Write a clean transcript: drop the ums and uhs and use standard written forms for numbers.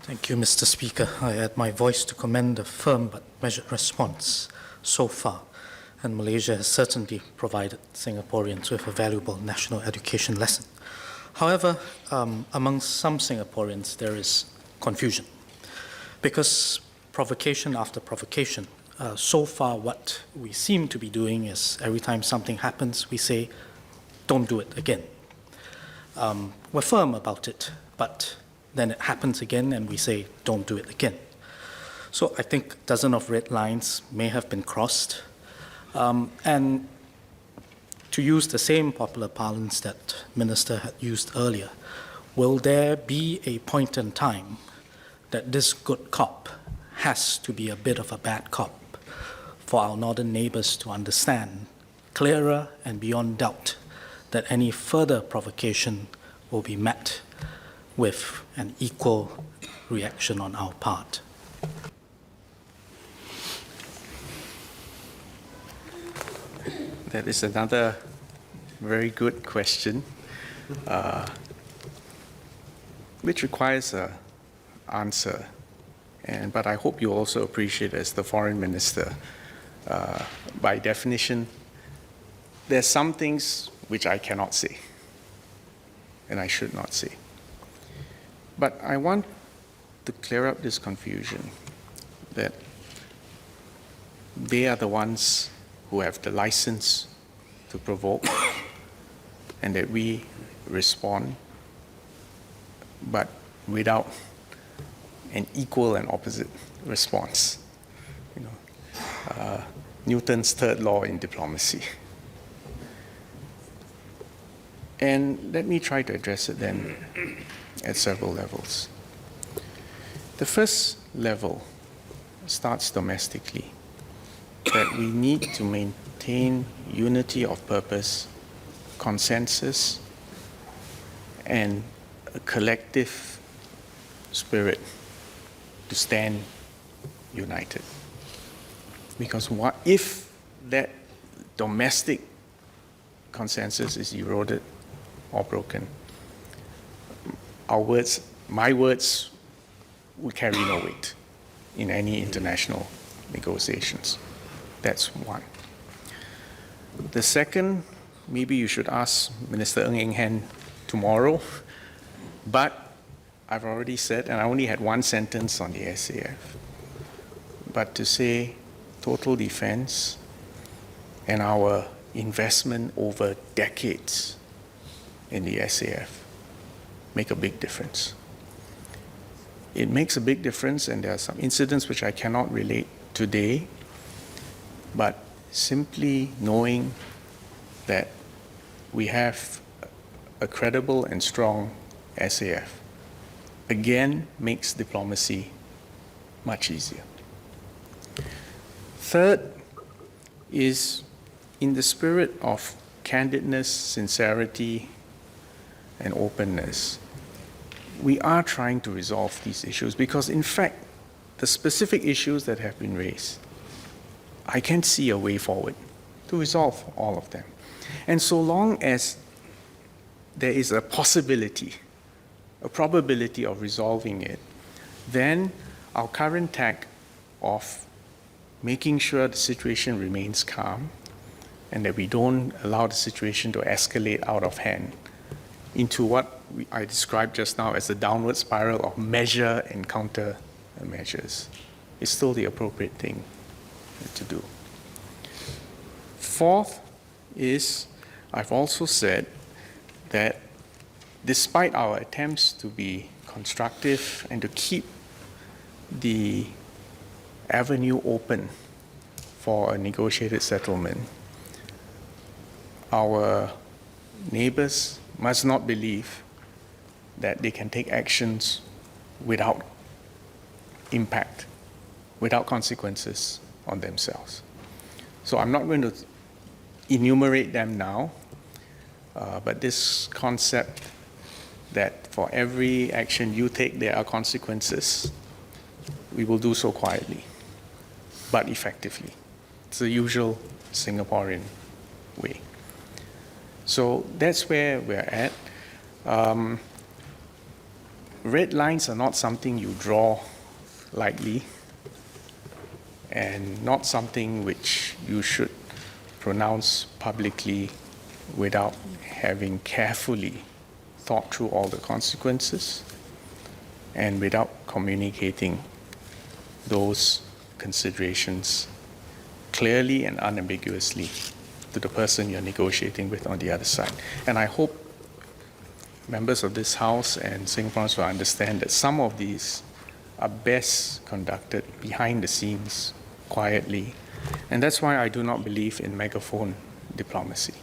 Thank you, Mr. Speaker. I add my voice to commend the firm but measured response so far, and Malaysia has certainly provided Singaporeans with a valuable national education lesson. However, among some Singaporeans, there is confusion, because provocation after provocation, so far what we seem to be doing is every time something happens, we say, don't do it again. We're firm about it, but then it happens again and we say, don't do it again. So I think a dozen of red lines may have been crossed. And to use the same popular parlance that Minister had used earlier, will there be a point in time that this good cop has to be a bit of a bad cop for our northern neighbors to understand clearer and beyond doubt that any further provocation will be met with an equal reaction on our part? That is another very good question, which requires an answer. But I hope you also appreciate, as the foreign minister, by definition, there's some things which I cannot say, and I should not say. But I want to clear up this confusion that they are the ones who have the license to provoke and that we respond, but without an equal and opposite response. Newton's third law in diplomacy. And let me try to address it then at several levels. The first level starts domestically, that we need to maintain unity of purpose, consensus, and a collective spirit to stand united. Because if that domestic consensus is eroded or broken, my words will carry no weight in any international negotiations. That's one. The second, maybe you should ask Minister Ng Eng Hen tomorrow, but I've already said, and I only had one sentence on the SAF, but to say total defense and our investment over decades in the SAF make a big difference. It makes a big difference, and there are some incidents which I cannot relate today, but simply knowing that we have a credible and strong SAF again makes diplomacy much easier. Third is, in the spirit of candidness, sincerity, and openness, we are trying to resolve these issues because, in fact, the specific issues that have been raised, I can see a way forward to resolve all of them. And so long as there is a possibility, a probability of resolving it, then our current tack of making sure the situation remains calm and that we don't allow the situation to escalate out of hand into what I described just now as a downward spiral of measure and counter measures is still the appropriate thing to do. Fourth is, I've also said that despite our attempts to be constructive and to keep the avenue open for a negotiated settlement, our neighbors must not believe that they can take actions without impact, without consequences on themselves. So I'm not going to enumerate them now, but this concept that for every action you take, there are consequences, we will do so quietly, but effectively. It's the usual Singaporean way. So that's where we're at. red lines are not something you draw lightly and not something which you should pronounce publicly without having carefully thought through all the consequences and without communicating those considerations clearly and unambiguously to the person you're negotiating with on the other side. And I hope members of this House and Singaporeans will understand that some of these are best conducted behind the scenes, quietly, and that's why I do not believe in megaphone diplomacy.